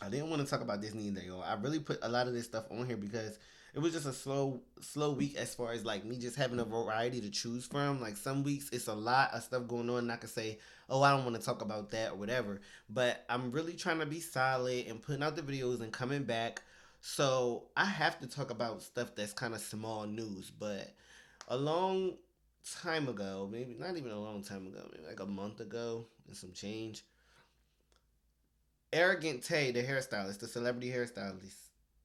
I didn't want to talk about this neither, y'all. I really put a lot of this stuff on here because it was just a slow week as far as like me just having a variety to choose from. Like some weeks it's a lot of stuff going on and I could say, oh, I don't want to talk about that or whatever. But I'm really trying to be solid and putting out the videos and coming back. So I have to talk about stuff that's kind of small news. But a long time ago, maybe not even a long time ago, maybe like a month ago and some change, Arrogant Tay, the hairstylist, the celebrity hairstylist,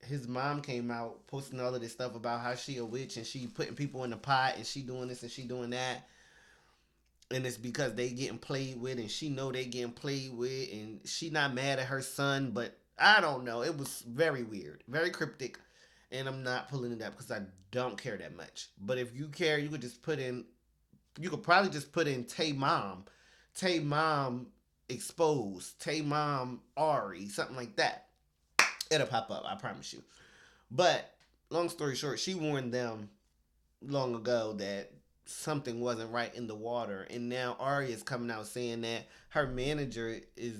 his mom came out posting all of this stuff about how she a witch and she putting people in the pot and she doing this and she doing that, and it's because they getting played with and she know they getting played with and she not mad at her son, but I don't know, it was very weird, very cryptic, and I'm not pulling it up because I don't care that much. But if you care, you could probably just put in Tay mom exposed, Tay mom Ari, something like that. It'll pop up, I promise you. But long story short, she warned them long ago that something wasn't right in the water, and now Ari is coming out saying that her manager is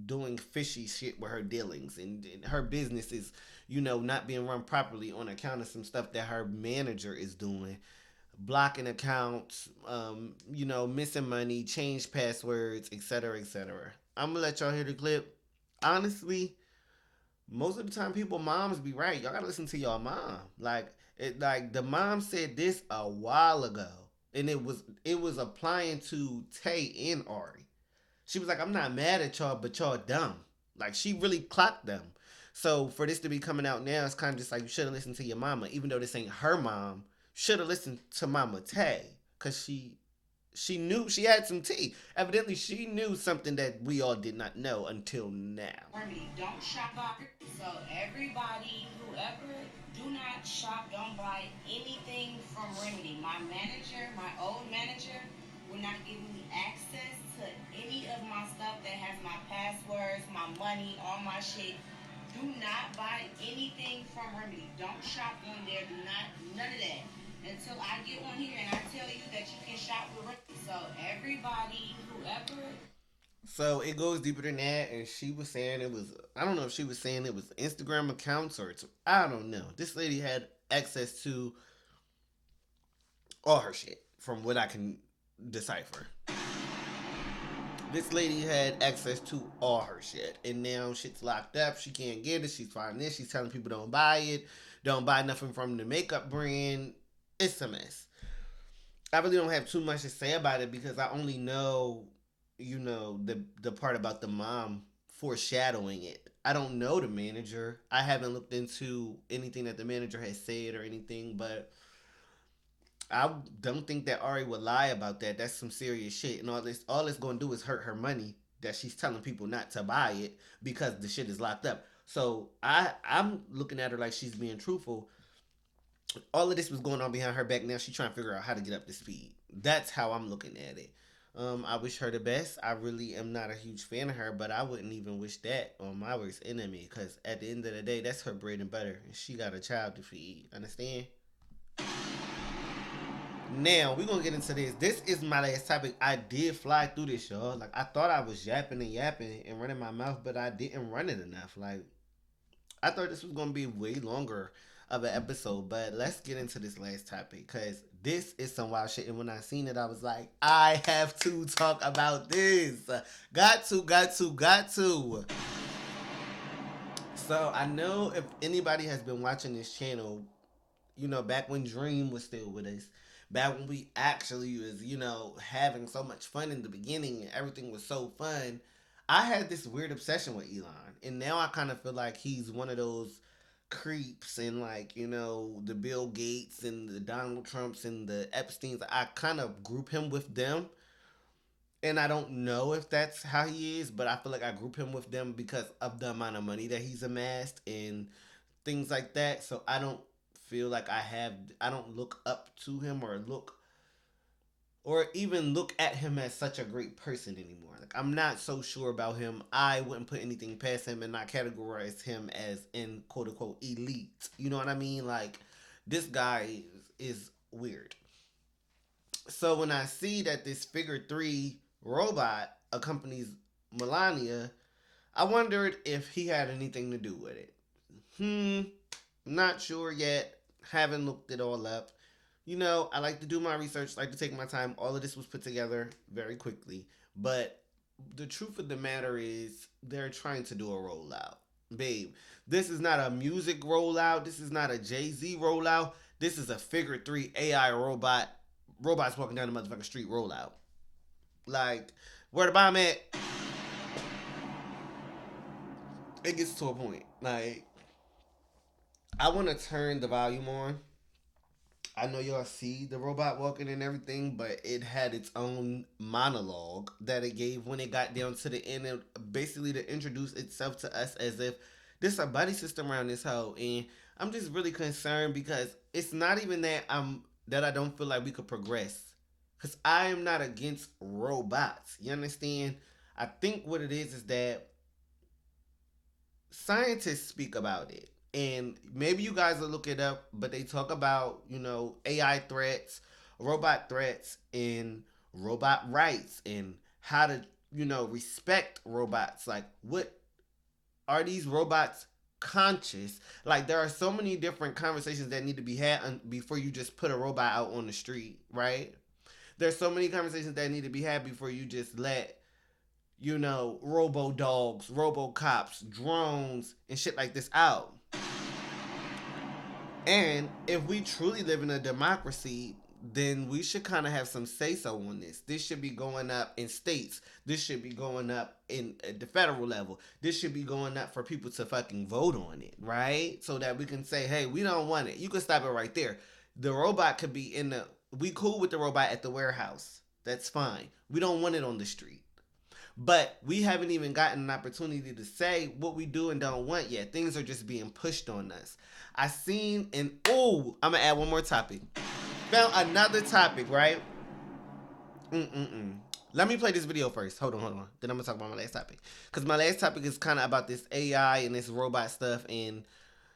doing fishy shit with her dealings, and her business is, not being run properly on account of some stuff that her manager is doing. Blocking accounts, missing money, change passwords, etc., etc. I'm gonna let y'all hear the clip. Honestly, most of the time, people moms be right. Y'all gotta listen to y'all mom. Like the mom said this a while ago, and it was applying to Tay and Ari. She was like, "I'm not mad at y'all, but y'all dumb." Like she really clocked them. So for this to be coming out now, it's kind of just like you should have listened to your mama, even though this ain't her mom. Should have listened to Mama Tay, because she knew, she had some tea. Evidently, she knew something that we all did not know until now. Don't shop. So everybody, whoever, do not shop, don't buy anything from Remedy. My old manager, will not give me access to any of my stuff that has my passwords, my money, all my shit. Do not buy anything from Remedy. Don't shop on there. Do not, none of that. Until I get on here and I tell you that you can shop with Remedy. So everybody, whoever. So it goes deeper than that, and she was saying it was, I don't know if she was saying it was Instagram accounts or it's, I don't know. This lady had access to all her shit, from what I can decipher. This lady had access to all her shit, and now shit's locked up. She can't get it. She's finding this. She's telling people don't buy it. Don't buy nothing from the makeup brand. It's a mess. I really don't have too much to say about it because I only know, you know, the part about the mom foreshadowing it. I don't know the manager. I haven't looked into anything that the manager has said or anything, but I don't think that Ari would lie about that. That's some serious shit. And all it's going to do is hurt her money that she's telling people not to buy it because the shit is locked up. So I'm looking at her like she's being truthful. All of this was going on behind her back. Now she's trying to figure out how to get up to speed. That's how I'm looking at it. I wish her the best. I really am not a huge fan of her, but I wouldn't even wish that on my worst enemy because at the end of the day, that's her bread and butter. And she got a child to feed. Understand? Now, we're going to get into this. This is my last topic. I did fly through this, y'all. Like, I thought I was yapping and running my mouth, but I didn't run it enough. Like, I thought this was going to be way longer of an episode, but let's get into this last topic because this is some wild shit. And when I seen it, I was like, I have to talk about this. Got to. So, I know if anybody has been watching this channel, you know, back when Dream was still with us, back when we actually was, you know, having so much fun in the beginning and everything was so fun, I had this weird obsession with Elon. And now I kind of feel like he's one of those creeps and like, you know, the Bill Gates and the Donald Trumps and the Epsteins. I kind of group him with them. And I don't know if that's how he is, but I feel like I group him with them because of the amount of money that he's amassed and things like that. So I don't feel like I don't look up to him or even look at him as such a great person anymore. Like, I'm not so sure about him. I wouldn't put anything past him and not categorize him as in quote unquote elite. You know what I mean? Like, this guy is weird. So when I see that this figure 3 robot accompanies Melania, I wondered if he had anything to do with it. Not sure yet. Haven't looked it all up. You know, I like to do my research, like to take my time. All of this was put together very quickly. But the truth of the matter is they're trying to do a rollout. Babe, this is not a music rollout. This is not a Jay-Z rollout. This is a figure 3 AI robot. Robots walking down the motherfucking street rollout. Like, where the bomb at? It gets to a point. Like, I want to turn the volume on. I know y'all see the robot walking and everything, but it had its own monologue that it gave when it got down to the end, and basically to introduce itself to us as if this is a buddy system around this hoe. And I'm just really concerned because it's not even that I don't feel like we could progress, because I am not against robots. You understand? I think what it is that scientists speak about it. And maybe you guys will look it up, but they talk about, you know, AI threats, robot threats, and robot rights, and how to, you know, respect robots. Like, what are these robots conscious? Like, there are so many different conversations that need to be had before you just put a robot out on the street, right? There's so many conversations that need to be had before you just let, you know, robo dogs, robo cops, drones, and shit like this out. And if we truly live in a democracy, then we should kind of have some say-so on this. This should be going up in states. This should be going up at the federal level. This should be going up for people to fucking vote on it, right? So that we can say, hey, we don't want it. You can stop it right there. The robot could be we cool with the robot at the warehouse. That's fine. We don't want it on the street. But we haven't even gotten an opportunity to say what we do and don't want yet. Things are just being pushed on us. I'm going to add one more topic. Found another topic, right? Let me play this video first. Hold on. Then I'm gonna talk about my last topic. Cause my last topic is kind of about this AI and this robot stuff and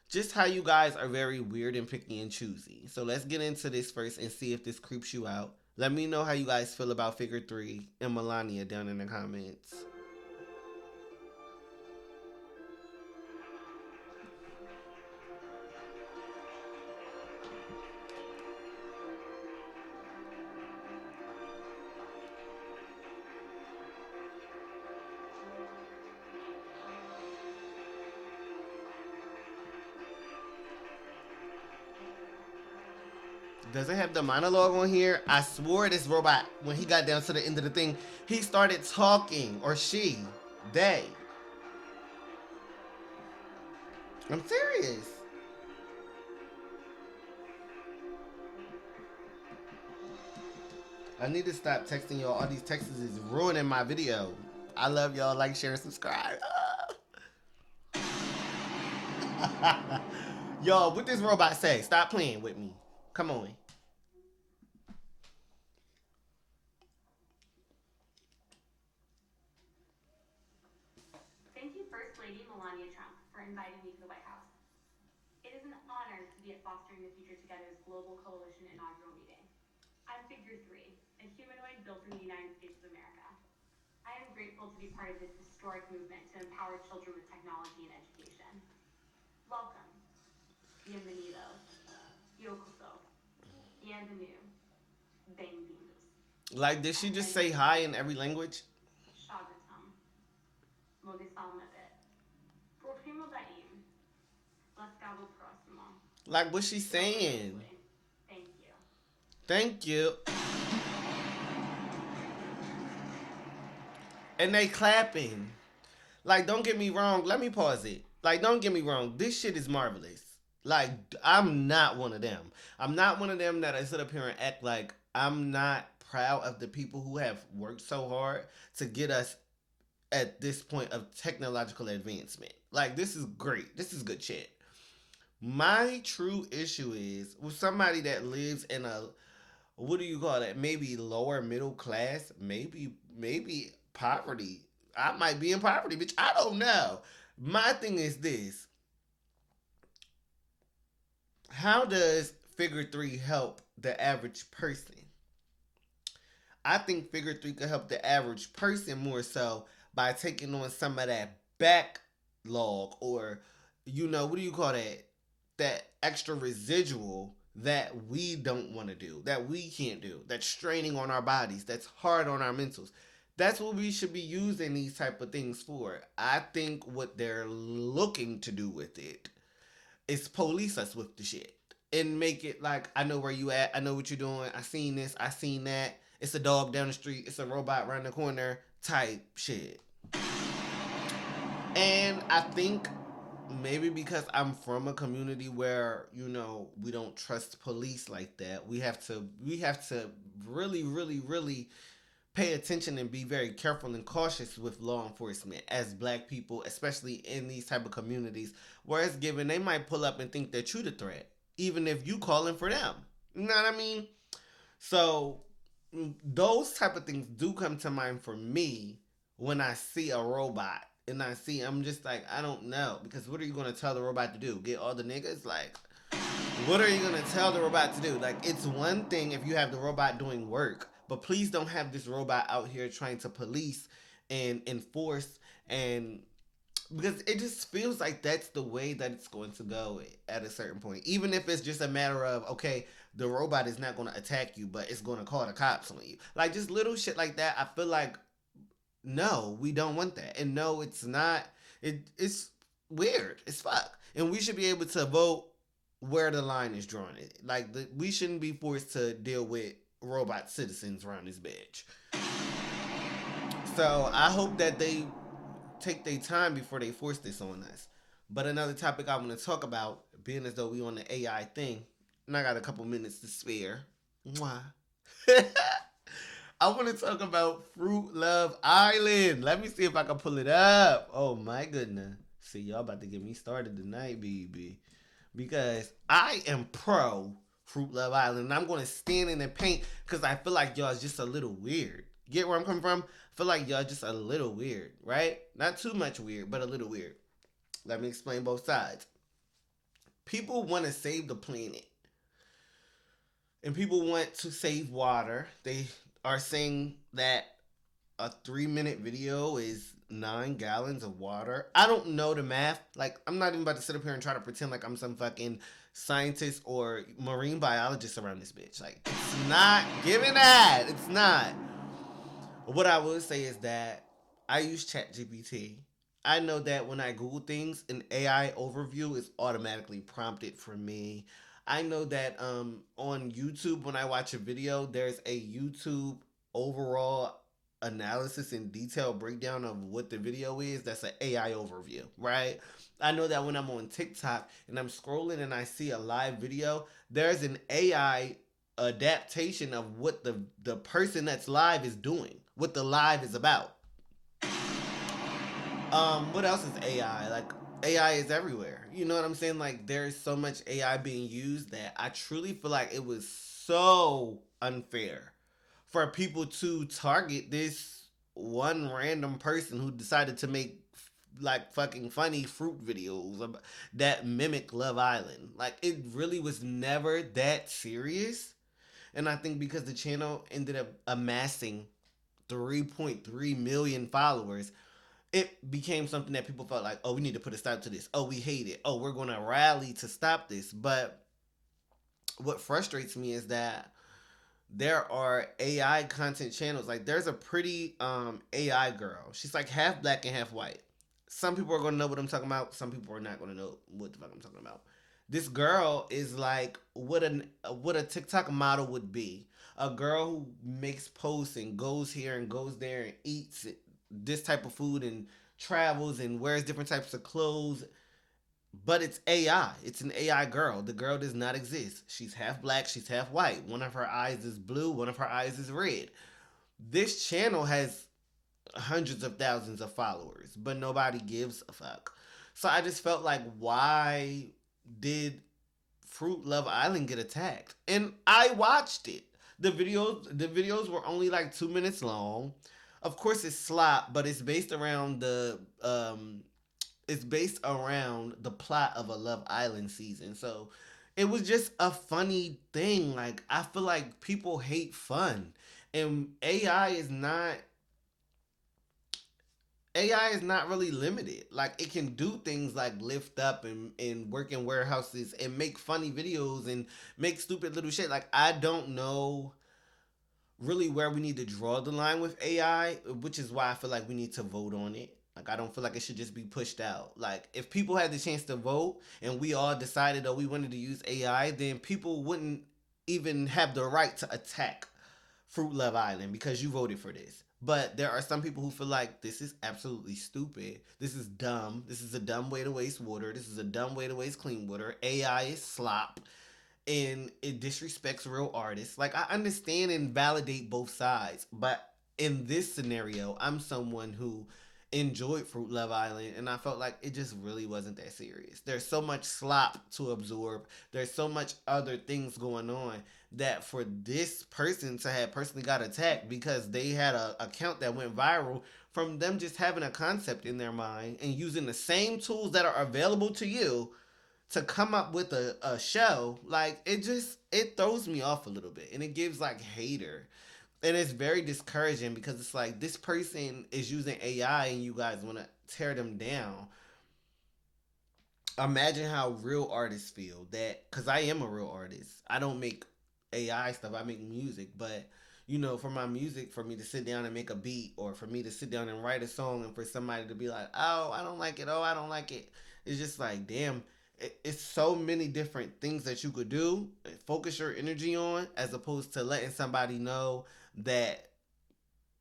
just how you guys are very weird and picky and choosy. So let's get into this first and see if this creeps you out. Let me know how you guys feel about Figure 3 and Melania down in the comments. Does it have the monologue on here? I swore this robot, when he got down to the end of the thing, he started talking, or she, they. I'm serious. I need to stop texting y'all. All these texts is ruining my video. I love y'all. Like, share, and subscribe. Y'all, what this robot say? Stop playing with me. Come on. Thank you, First Lady Melania Trump, for inviting me to the White House. It is an honor to be at Fostering the Future Together's Global Coalition inaugural meeting. I'm Figure 3, a humanoid built in the United States of America. I am grateful to be part of this historic movement to empower children with technology and education. Welcome. Bienvenido. Yokoso. Bienvenue. Bem-vindos. Like, did she just say hi in every language? Shagatam. Modisalmabit. Primo daim. Lascavo prossimo. Like, what's she saying? Thank you. Thank you. And they clapping. Like, don't get me wrong. Let me pause it. Like, don't get me wrong. This shit is marvelous. Like, I'm not one of them. I'm not one of them that I sit up here and act like I'm not proud of the people who have worked so hard to get us at this point of technological advancement. Like, this is great. This is good shit. My true issue is with somebody that lives in a, what do you call that? Maybe lower middle class, maybe poverty. I might be in poverty, bitch. I don't know. My thing is this. How does Figure 3 help the average person? I think Figure 3 could help the average person more so by taking on some of that backlog or, you know, what do you call that? That extra residual that we don't want to do, that we can't do, that's straining on our bodies, that's hard on our mentals. That's what we should be using these type of things for. I think what they're looking to do with it is police us with the shit and make it like, I know where you at, I know what you're doing, I seen this, I seen that, it's a dog down the street, it's a robot around the corner type shit. And I think maybe because I'm from a community where, you know, we don't trust police like that, we have to really pay attention and be very careful and cautious with law enforcement as black people, especially in these type of communities where it's given they might pull up and think that you the threat, even if you calling for them. You know what I mean? So those type of things do come to mind for me when I see a robot and I'm just like, I don't know, because what are you going to tell the robot to do? Get all the niggas? Like, what are you going to tell the robot to do? Like, it's one thing if you have the robot doing work, but please don't have this robot out here trying to police and enforce, and because it just feels like that's the way that it's going to go at a certain point. Even if it's just a matter of, okay, the robot is not going to attack you, but it's going to call the cops on you. Like, just little shit like that. I feel like, no, we don't want that. And no, it's not. It's weird as fuck. And we should be able to vote where the line is drawn. Like, we shouldn't be forced to deal with robot citizens around this bitch. So I hope that they take their time before they force this on us. But another topic I want to talk about, being as though we on the AI thing, and I got a couple minutes to spare. Mwah. I want to talk about Fruit Love Island. Let me see if I can pull it up. Oh my goodness. See, y'all about to get me started tonight, baby. Because I am pro Fruit Love Island. And I'm going to stand in the paint because I feel like y'all is just a little weird. Get where I'm coming from? I feel like y'all just a little weird, right? Not too much weird, but a little weird. Let me explain both sides. People want to save the planet. And people want to save water. They are saying that a 3-minute video is 9 gallons of water. I don't know the math. Like, I'm not even about to sit up here and try to pretend like I'm some fucking scientist or marine biologist around this bitch. Like, it's not giving that. It's not. What I will say is that I use ChatGPT. I know that when I Google things, an AI overview is automatically prompted for me. I know that on YouTube, when I watch a video, there's a YouTube overall analysis and detailed breakdown of what the video is. That's an AI overview, right? I know that when I'm on TikTok and I'm scrolling and I see a live video, there's an AI adaptation of what the person that's live is doing, what the live is about. What else is AI? Like, AI is everywhere. You know what I'm saying? Like, there's so much AI being used that I truly feel like it was so unfair for people to target this one random person who decided to make like fucking funny fruit videos that mimic Love Island. Like, it really was never that serious. And I think because the channel ended up amassing 3.3 million followers, it became something that people felt like, oh, we need to put a stop to this. Oh, we hate it. Oh, we're going to rally to stop this. But what frustrates me is that there are AI content channels. Like, there's a pretty AI girl. She's like half black and half white. Some people are going to know what I'm talking about. Some people are not going to know what the fuck I'm talking about. This girl is like what a TikTok model would be. A girl who makes posts and goes here and goes there and eats this type of food and travels and wears different types of clothes. But it's AI. It's an AI girl. The girl does not exist. She's half black. She's half white. One of her eyes is blue. One of her eyes is red. This channel has hundreds of thousands of followers, but nobody gives a fuck. So I just felt like, why did Fruit Love Island get attacked? And I watched it. The videos were only like 2 minutes long. Of course, it's slop, but it's based around the plot of a Love Island season. So it was just a funny thing. Like, I feel like people hate fun, and AI is not really limited. Like, it can do things like lift up and work in warehouses and make funny videos and make stupid little shit. Like, I don't know really where we need to draw the line with AI, which is why I feel like we need to vote on it. Like, I don't feel like it should just be pushed out. Like, if people had the chance to vote and we all decided that we wanted to use AI, then people wouldn't even have the right to attack Fruit Love Island because you voted for this. But there are some people who feel like this is absolutely stupid. This is dumb. This is a dumb way to waste water. This is a dumb way to waste clean water. AI is slop. And it disrespects real artists. Like, I understand and validate both sides. But in this scenario, I'm someone who enjoyed Fruit Love Island, and I felt like it just really wasn't that serious. There's so much slop to absorb. There's so much other things going on that for this person to have personally got attacked because they had a account that went viral from them just having a concept in their mind and using the same tools that are available to you to come up with a show, like, it throws me off a little bit, and it gives like hater. And it's very discouraging because it's like, this person is using AI and you guys want to tear them down. Imagine how real artists feel that, because I am a real artist. I don't make AI stuff, I make music. But, you know, for my music, for me to sit down and make a beat, or for me to sit down and write a song, and for somebody to be like, oh, I don't like it, oh, I don't like it. It's just like, damn, it's so many different things that you could do, focus your energy on, as opposed to letting somebody know that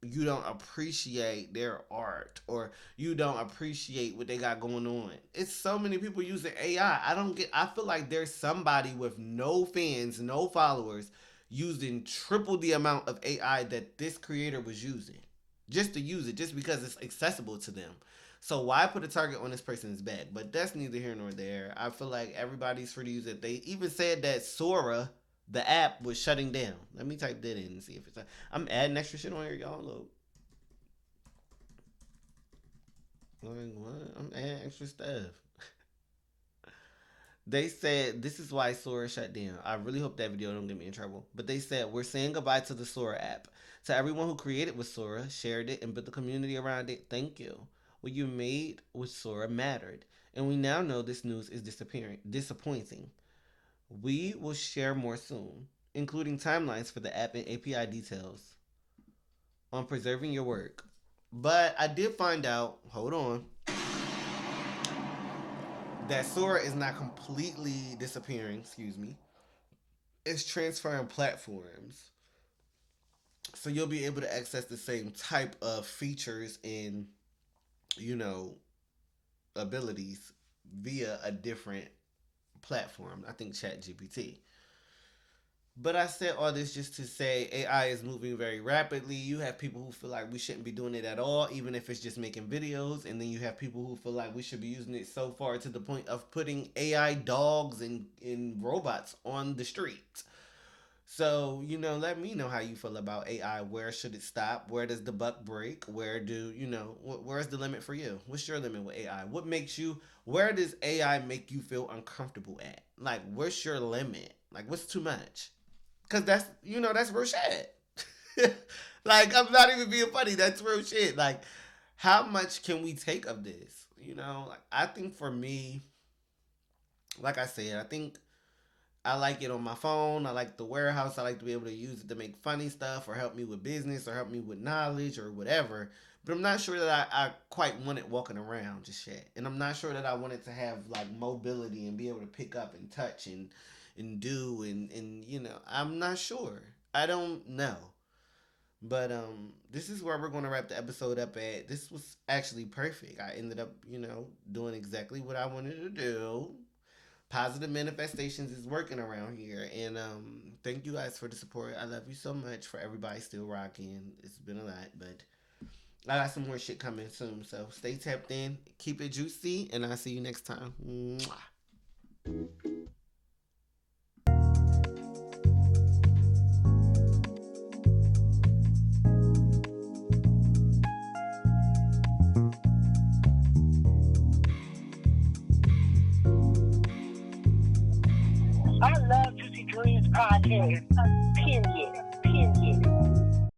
you don't appreciate their art or you don't appreciate what they got going on. It's so many people using AI. I feel like there's somebody with no fans, no followers, using triple the amount of AI that this creator was using. Just to use it, just because it's accessible to them. So why put a target on this person's back? But that's neither here nor there. I feel like everybody's free to use it. They even said that Sora, the app was shutting down. Let me type that in and see if it's. I'm adding extra shit on here, y'all. Look. Like, what? I'm adding extra stuff. They said this is why Sora shut down. I really hope that video don't get me in trouble. But they said we're saying goodbye to the Sora app. To everyone who created with Sora, shared it, and built the community around it, thank you. What you made with Sora mattered. And we now know this news is disappointing. We will share more soon, including timelines for the app and API details on preserving your work. But I did find out, hold on, that Sora is not completely disappearing, It's transferring platforms. So you'll be able to access the same type of features and, abilities via a different platform. I think ChatGPT. But I said all this just to say AI is moving very rapidly. You have people who feel like we shouldn't be doing it at all, even if it's just making videos. And then you have people who feel like we should be using it so far to the point of putting AI dogs and robots on the street. So, let me know how you feel about AI. Where should it stop? Where does the buck break? Where's the limit for you? What's your limit with AI? Where does AI make you feel uncomfortable at? Like, what's your limit? Like, what's too much? Because that's real shit. Like, I'm not even being funny. That's real shit. Like, how much can we take of this? I think for me, like I said, I think I like it on my phone. I like the warehouse. I like to be able to use it to make funny stuff or help me with business or help me with knowledge or whatever. But I'm not sure that I quite want it walking around just yet. And I'm not sure that I want it to have, like, mobility and be able to pick up and touch and do and I'm not sure. I don't know. But this is where we're going to wrap the episode up at. This was actually perfect. I ended up, doing exactly what I wanted to do. Positive manifestations is working around here. And thank you guys for the support. I love you so much for everybody still rocking. It's been a lot, but I got some more shit coming soon. So stay tapped in. Keep it juicy. And I'll see you next time. Mwah. I love Juicy Dreams podcast. Period.